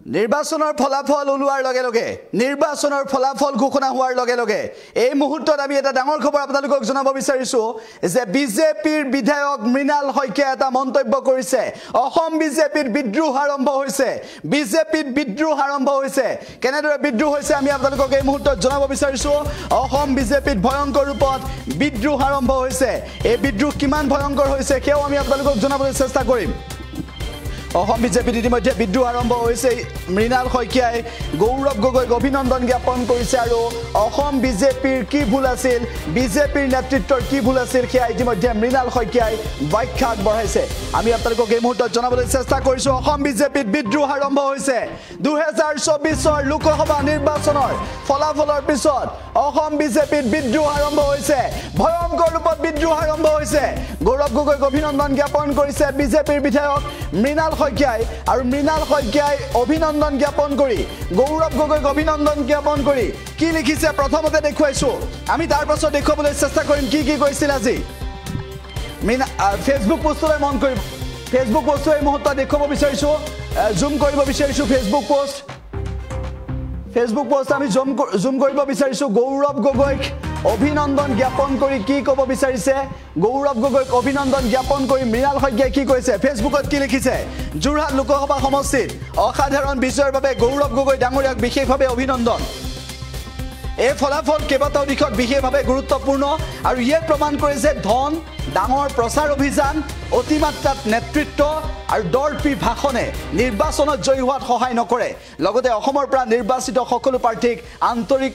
নিৰ্বাচনৰ ফলাফল ওলোৱাৰ লগে লগে নিৰ্বাচনৰ ফলাফল ঘোষণা হোৱাৰ লগে লগে এই মুহূৰ্তত আমি এটা ডাঙৰ খবৰ আপোনালোকক জনাব বিচাৰিছো যে বিজেপিৰ বিধায়ক মৃণাল শইকীয়া এটা মন্তব্য কৰিছে অসম বিজেপিৰ বিদ্ৰোহ আৰম্ভ হৈছে বিজেপিৰ বিদ্ৰোহ আৰম্ভ হৈছে কেনেদৰে বিদ্ৰোহ হৈছে আমি আপোনালোকক এই মুহূৰ্তত জনাব বিচাৰিছো অসম বিজেপিৰ ভয়ংকৰ ৰূপত বিদ্ৰোহ আৰম্ভ হৈছে এই বিদ্ৰোহ কিমান ভয়ংকৰ হৈছে কেও আমি আপোনালোকক জনাবলৈ চেষ্টা কৰিম অসম বিজেপিৰ ইতিমধ্যে বিদ্ৰোহ আৰম্ভ হৈছে মৃণাল শইকীয়াই গৌৰৱ গগৈক অভিনন্দন জ্ঞাপন কৰিছে আৰু অসম বিজেপিৰ কি ভুল আছিল বিজেপিৰ নেতৃত্বৰ কি ভুল আছিল সেয়া ইতিমধ্যে মৃণাল শইকীয়াই ব্যাখ্যা আগবঢ়াইছে আমি আপোনালোকক এই মুহূৰ্তত জনাবলৈ চেষ্টা কৰিছো অসম বিজেপিৰ বিদ্ৰোহ আৰম্ভ হৈছে 2024 লোকসভা নিৰ্বাচনৰ ফলাফলৰ পিছত অসম বিজেপিৰ বিদ্ৰোহ আৰম্ভ হৈছে ভয়ংকৰ ৰূপত বিদ্ৰোহ আৰম্ভ হৈছে গৌৰৱ গগৈক অভিনন্দন জ্ঞাপন কৰিছে বিজেপিৰ বিধায়ক মৃণাল শইকীয়াই আৰু মৃণাল শইকীয়াই অভিনন্দন জ্ঞাপন কৰি গৌৰৱ গগৈক অভিনন্দন জ্ঞাপন কৰি কি লিখিছে প্ৰথমতে দেখুৱাইছো আমি তাৰ পাছত দেখুৱাবলৈ চেষ্টা কৰিম কি কৈছিল আজি ফেসবুক পোষ্টলৈ মন কৰিব ফেসবুক পোষ্ট এই মুহূৰ্তত দেখুৱাব বিচাৰিছো জুম কৰিব বিচাৰিছো ফেসবুক পোষ্ট আমি জুম কৰিব বিচাৰিছো গৌৰৱ গগৈক অভিনন্দন জ্ঞাপন কৰি কি ক'ব বিচাৰিছে গৌৰৱ গগৈক অভিনন্দন জ্ঞাপন কৰি মৃণাল শইকীয়াই কি কৈছে ফেসবুকত কি লিখিছে যোৰহাট লোকসভা সমষ্টিত অসাধাৰণ বিজয়ৰ বাবে গৌৰৱ গগৈ ডাঙৰীয়াক বিশেষভাৱে অভিনন্দন এই ফলাফল কেইবাটাও দিশত বিশেষভাৱে গুৰুত্বপূৰ্ণ আৰু ইয়াৰ প্ৰমাণ কৰে যে ধন ডাঙৰ প্ৰচাৰ অভিযান অতিমাত্ৰাত নেতৃত্ব আৰু দৰ্পী ভাষণে নিৰ্বাচনত জয়ী হোৱাত সহায় নকৰে লগতে অসমৰ পৰা নিৰ্বাচিত সকলো প্ৰাৰ্থীক আন্তৰিক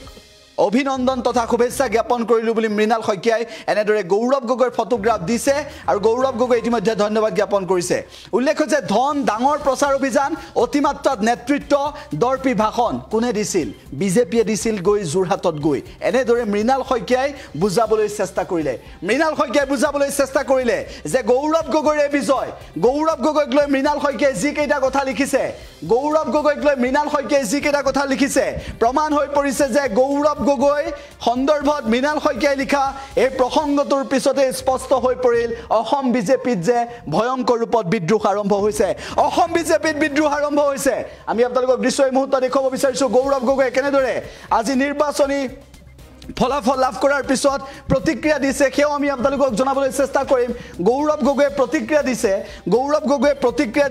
অভিনন্দন তথা শুভেচ্ছা জ্ঞাপন কৰিলো বুলি মৃণাল শইকীয়াই এনেদৰে গৌৰৱ গগৈৰ ফটোগ্ৰাফ দিছে আৰু গৌৰৱ গগৈ ইতিমধ্যে ধন্যবাদ জ্ঞাপন কৰিছে উল্লেখ যে ধন ডাঙৰ প্ৰচাৰ অভিযান অতিমাত্ৰাত নেতৃত্ব দৰ্পী ভাষণ কোনে দিছিল বিজেপিয়ে দিছিল গৈ যোৰহাটত গৈ এনেদৰে মৃণাল শইকীয়াই বুজাবলৈ চেষ্টা কৰিলে যে গৌৰৱ গগৈৰ বিজয় গৌৰৱ গগৈক লৈ মৃণাল শইকীয়াই যি কেইটা কথা লিখিছে গৌৰৱ গগৈক লৈ মৃণাল শইকীয়াই যি কেইটা কথা লিখিছে প্ৰমাণ হৈ পৰিছে যে গৌৰৱ গগৈ সন্দৰ্ভত মৃণাল শইকীয়াই লিখা এই প্ৰসংগটোৰ পিছতে স্পষ্ট হৈ পৰিল অসম বিজেপিত যে ভয়ংকৰ ৰূপত বিদ্ৰোহ আৰম্ভ হৈছে অসম বিজেপিত বিদ্ৰোহ আৰম্ভ হৈছে আমি আপোনালোকক দৃশ্য এই মুহূৰ্তত দেখুৱাব বিচাৰিছো গৌৰৱ গগৈ কেনেদৰে আজি নিৰ্বাচনী ফলাফল লাভ কৰাৰ পিছত প্ৰতিক্ৰিয়া দিছে সেও আমি আপোনালোকক জনাবলৈ চেষ্টা কৰিম গৌৰৱ গগৈয়ে প্ৰতিক্ৰিয়া দিছে গৌৰৱ গগৈ প্ৰতিক্ৰিয়া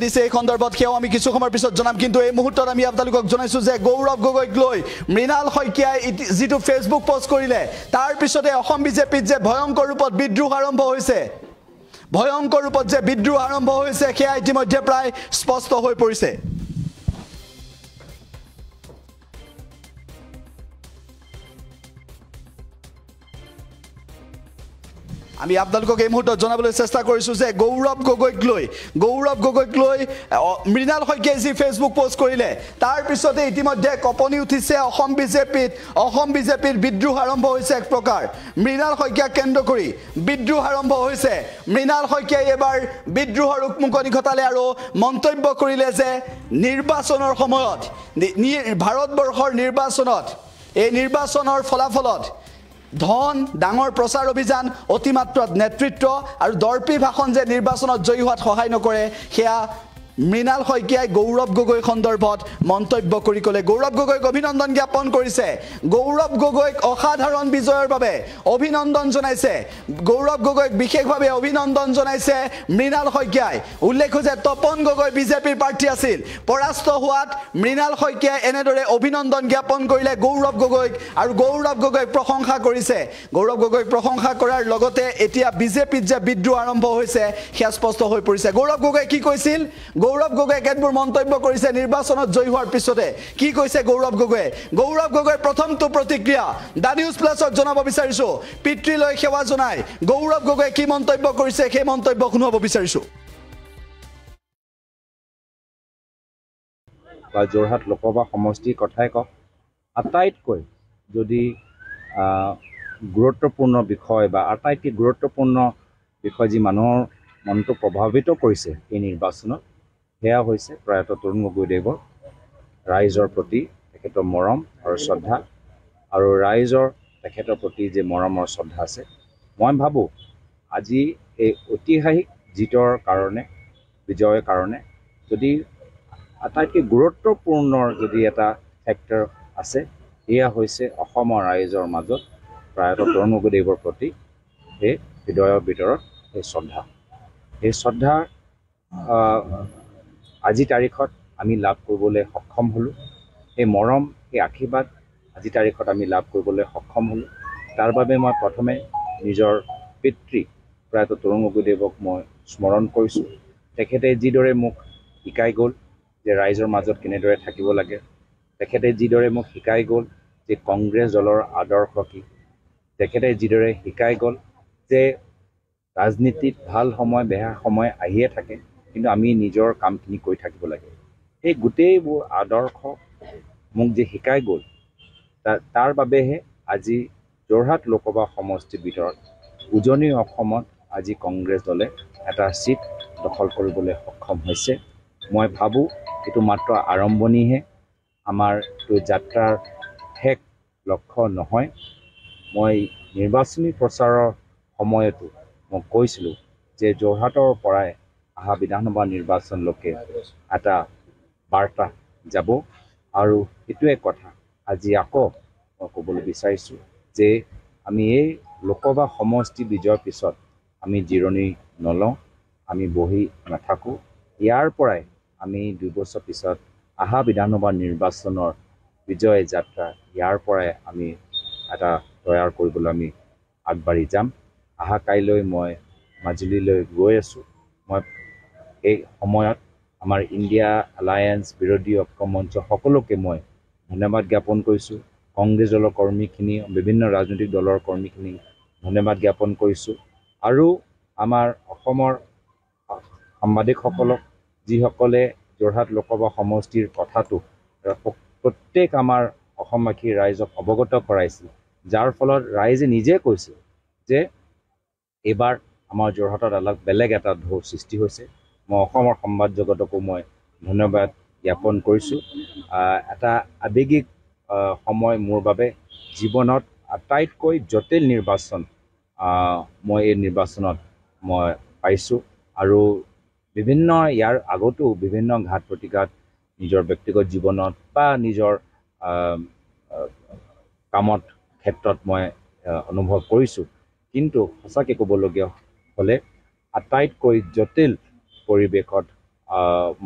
দিছে এই সন্দৰ্ভত সেও আমি কিছু সময়ৰ পিছত জনাম কিন্তু এই মুহূৰ্তত আমি আপোনালোকক জনাইছো যে গৌৰৱ গগৈক লৈ মৃণাল শইকীয়াই যিটো ফেসবুক পোষ্ট কৰিলে তাৰ পিছতে অসম বিজেপিত যে ভয়ংকৰ ৰূপত বিদ্ৰোহ আৰম্ভ হৈছে সেয়া ইতিমধ্যে প্ৰায় স্পষ্ট হৈ পৰিছে আমি আপোনালোকক এই মুহূৰ্তত জনাবলৈ চেষ্টা কৰিছো যে গৌৰৱ গগৈক লৈ মৃণাল শইকীয়াই যি ফেসবুক পোষ্ট কৰিলে তাৰ পিছতে ইতিমধ্যে কপনি উঠিছে অসম বিজেপিৰ বিদ্ৰোহ আৰম্ভ হৈছে এক প্ৰকাৰ মৃণাল শইকীয়াক কেন্দ্ৰ কৰি বিদ্ৰোহ আৰম্ভ হৈছে মৃণাল শইকীয়াই এবাৰ বিদ্ৰোহৰ উকমুকনি ঘটালে আৰু মন্তব্য কৰিলে যে নিৰ্বাচনৰ সময়ত ভাৰতবৰ্ষৰ নিৰ্বাচনত এই নিৰ্বাচনৰ ফলাফলত ধন ডাঙৰ প্ৰচাৰ অভিযান অতিমাত্ৰাত নেতৃত্ব আৰু দৰ্পী ভাষণ যে নিৰ্বাচনত জয়ী হোৱাত সহায় নকৰে সেয়া মৃণাল শইকীয়াই গৌৰৱ গগৈ সন্দৰ্ভত মন্তব্য কৰি ক'লে গৌৰৱ গগৈক অভিনন্দন জ্ঞাপন কৰিছে গৌৰৱ গগৈক অসাধাৰণ বিজয়ৰ বাবে অভিনন্দন জনাইছে গৌৰৱ গগৈক বিশেষভাৱে অভিনন্দন জনাইছে মৃণাল শইকীয়াই উল্লেখ যে তপন গগৈ বিজেপিৰ প্ৰাৰ্থী আছিল পৰাস্ত হোৱাত মৃণাল শইকীয়াই এনেদৰে অভিনন্দন জ্ঞাপন কৰিলে গৌৰৱ গগৈক আৰু গৌৰৱ গগৈক প্ৰশংসা কৰিছে গৌৰৱ গগৈক প্ৰশংসা কৰাৰ লগতে এতিয়া বিজেপিত যে বিদ্ৰোহ আৰম্ভ হৈছে সেয়া স্পষ্ট হৈ পৰিছে গৌৰৱ গগৈ কি কৈছিল গৌৰৱ গগৈ কেতবোৰ মন্তব্য কৰিছে নিৰ্বাচনত জয়ী হোৱাৰ পিছতে কি কৈছে গৌৰৱ গগৈৰ প্ৰথমটো প্ৰতিক্ৰিয়া দা নিউজ প্লাছত জনাব বিচাৰিছো পিতৃলৈ সেৱা জনাই গৌৰৱ গগৈ কি মন্তব্য কৰিছে সেই মন্তব্য শুনাব বিচাৰিছো বা যোৰহাট লোকসভা সমষ্টিৰ কথাই কওক আটাইতকৈ যদি গুৰুত্বপূৰ্ণ বিষয় বা আটাইতকৈ গুৰুত্বপূৰ্ণ বিষয় যি মানুহৰ মনটো প্ৰভাৱিত কৰিছে এই নিৰ্বাচনত সেয়া হৈছে প্ৰয়াত তৰুণ গগৈদেৱৰ ৰাইজৰ প্ৰতি তেখেতৰ মৰম আৰু শ্ৰদ্ধা আৰু ৰাইজৰ তেখেতৰ প্ৰতি যে মৰমৰ শ্ৰদ্ধা আছে মই ভাবোঁ আজি এই ঐতিহাসিক জিতৰ কাৰণে বিজয়ৰ কাৰণে যদি আটাইতকৈ গুৰুত্বপূৰ্ণ যদি এটা ফেক্টৰ আছে এয়া হৈছে অসমৰ ৰাইজৰ মাজত প্ৰায়তঃ তৰুণ গগৈদেৱৰ প্ৰতি সেই হৃদয়ৰ ভিতৰত এই শ্ৰদ্ধা। এই শ্ৰদ্ধা আজি তাৰিখত আমি লাভ কৰিবলৈ সক্ষম হ'লোঁ। এই মৰম এই আশীৰ্বাদ আজি তাৰিখত আমি লাভ কৰিবলৈ সক্ষম হ'লোঁ। তাৰ বাবে মই প্ৰথমে নিজৰ পিতৃ প্ৰায়তঃ তৰুণ গগৈদেৱক মই স্মৰণ কৰিছোঁ। তেখেতে যিদৰে মোক শিকাই গ'ল যে ৰাইজৰ মাজত কেনেদৰে থাকিব লাগে, তেখেতে যিদৰে মোক শিকাই গ'ল যে কংগ্ৰেছ দলৰ আদৰ্শ কি, তেখেতে যিদৰে শিকাই গ'ল যে ৰাজনীতিত ভাল সময় বেয়া সময় আহিয়ে থাকে, কিন্তু আমি নিজৰ কামখিনি কৰি থাকিব লাগে। এই গোটেইবোৰ আদৰ্শ মোক যে শিকাই গ'ল তাৰ বাবেহে আজি যোৰহাট লোকসভা সমষ্টিৰ ভিতৰত উজনি অসমত আজি কংগ্ৰেছ দলে এটা চিট দখল কৰিবলৈ সক্ষম হৈছে। মই ভাবোঁ এইটো মাত্ৰ আৰম্ভণিহে, আমাৰ এইটো যাত্ৰাৰ শেষ লক্ষ্য নহয়। মই নিৰ্বাচনী প্ৰচাৰৰ সময়তো মই কৈছিলোঁ যে যোৰহাটৰ পৰাই অহা বিধানসভা নিৰ্বাচনলৈকে এটা বাৰ্তা যাব, আৰু এইটোৱে কথা আজি আকৌ মই ক'বলৈ বিচাৰিছোঁ যে আমি এই লোকসভা সমষ্টি বিজয়ৰ পিছত আমি জিৰণি নলওঁ, আমি বহি নাথাকোঁ। ইয়াৰ পৰাই আমি 2 বছৰ পিছত অহা বিধানসভা নিৰ্বাচনৰ বিজয় যাত্ৰা ইয়াৰ পৰাই আমি এটা তৈয়াৰ কৰিবলৈ আমি আগবাঢ়ি যাম। অহা কাইলৈ মই মাজুলীলৈ গৈ আছোঁ। মই এই সময়ত আমাৰ ইণ্ডিয়া এলায়েন্স বিৰোধী ঐক্য মঞ্চ সকলোকে মই ধন্যবাদ জ্ঞাপন কৰিছোঁ। কংগ্ৰেছ দলৰ কৰ্মীখিনি, বিভিন্ন ৰাজনৈতিক দলৰ কৰ্মীখিনি ধন্যবাদ জ্ঞাপন কৰিছোঁ, আৰু আমাৰ অসমৰ সাংবাদিকসকলক যিসকলে যোৰহাট লোকসভা সমষ্টিৰ কথাটো প্ৰত্যেক আমাৰ অসমবাসী ৰাইজক অৱগত কৰাইছিল, যাৰ ফলত ৰাইজে নিজে কৈছিল যে এইবাৰ আমাৰ যোৰহাটত অলপ বেলেগ এটা ঢৌ সৃষ্টি হৈছে। মই অসমৰ সংবাদ জগতকো মই ধন্যবাদ জ্ঞাপন কৰিছোঁ। এটা আৱেগিক সময় মোৰ বাবে জীৱনত আটাইতকৈ জটিল নিৰ্বাচন মই এই নিৰ্বাচনত মই পাইছোঁ, আৰু বিভিন্ন ইয়াৰ আগতো বিভিন্ন ঘাত প্ৰতিঘাত নিজৰ ব্যক্তিগত জীৱনত বা নিজৰ কামত ক্ষেত্ৰত মই অনুভৱ কৰিছোঁ, কিন্তু সঁচাকৈ ক'বলগীয়া হ'লে আটাইতকৈ জটিল পৰিৱেশত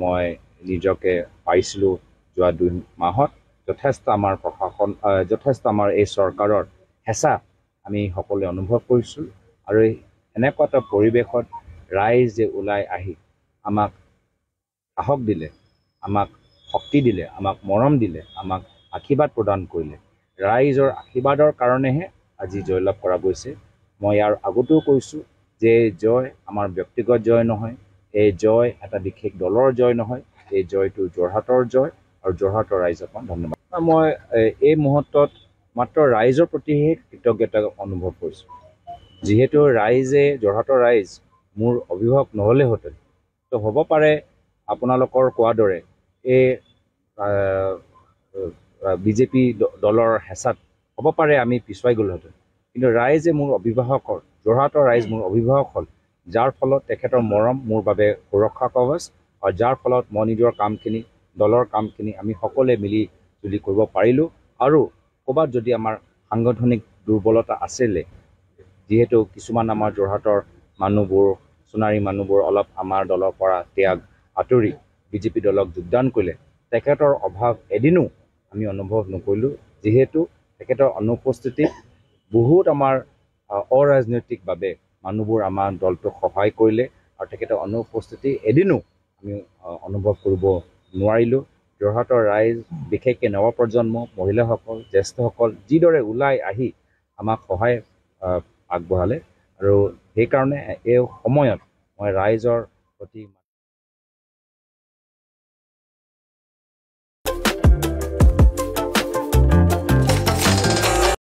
মই নিজকে পাইছিলোঁ যোৱা 2 মাহত। যথেষ্ট আমাৰ প্ৰশাসন, যথেষ্ট আমাৰ এই চৰকাৰৰ হেঁচা আমি সকলোৱে অনুভৱ কৰিছোঁ, আৰু এনেকুৱা এটা পৰিৱেশত ৰাইজ যে ওলাই আহি আমাক সাহস দিলে, আমাক শক্তি দিলে, আমাক মৰম দিলে, আমাক আশীৰ্বাদ প্ৰদান কৰিলে, ৰাইজৰ আশীৰ্বাদৰ কাৰণেহে আজি জয়লাভ কৰা গৈছে। মই ইয়াৰ আগতেও কৈছোঁ যে জয় আমাৰ ব্যক্তিগত জয় নহয়, এই জয় এটা বিশেষ দলৰ জয় নহয়, এই জয়টো যোৰহাটৰ জয়, আৰু যোৰহাটৰ ৰাইজক মই ধন্যবাদ। মই এই মুহূৰ্তত মাত্ৰ ৰাইজৰ প্ৰতিহে কৃতজ্ঞতা অনুভৱ কৰিছোঁ, যিহেতু ৰাইজে, যোৰহাটৰ ৰাইজ মোৰ অভিভাৱক নহ'লেহেঁতেন, তো হ'ব পাৰে আপোনালোকৰ কোৱাৰ দৰে এই বিজেপি দলৰ হেঁচাত হ'ব পাৰে আমি পিছুৱাই গ'লোহেঁতেন, কিন্তু ৰাইজে মোৰ অভিভাৱকৰ, যোৰহাটৰ ৰাইজ মোৰ অভিভাৱক হ'ল, যাৰ ফলত তেখেতৰ মৰম মোৰ বাবে সুৰক্ষা কৱচ, আৰু যাৰ ফলত মই নিজৰ কামখিনি, দলৰ কামখিনি আমি সকলোৱে মিলি জুলি কৰিব পাৰিলোঁ। আৰু ক'ৰবাত যদি আমাৰ সাংগঠনিক দুৰ্বলতা আছিলে, যিহেতু কিছুমান আমাৰ যোৰহাটৰ মানুহবোৰ, সোণাৰী মানুহবোৰ অলপ আমাৰ দলৰ পৰা ত্যাগ আঁতৰি বিজেপি দলক যোগদান কৰিলে, তেখেতৰ অভাৱ এদিনো আমি অনুভৱ নকৰিলোঁ, যিহেতু তেখেতৰ অনুপস্থিতিত বহুত আমাৰ অৰাজনৈতিকভাৱে মানুহবোৰ আমাৰ দলটোক সহায় কৰিলে, আৰু তেখেতৰ অনুপস্থিতি এদিনো আমি অনুভৱ কৰিব নোৱাৰিলোঁ। যোৰহাটৰ ৰাইজ, বিশেষকৈ নৱপ্ৰজন্ম, মহিলাসকল, জ্যেষ্ঠসকল যিদৰে ওলাই আহি আমাক সহায় আগবঢ়ালে, আৰু সেইকাৰণে এই সময়ত মই ৰাইজৰ প্ৰতি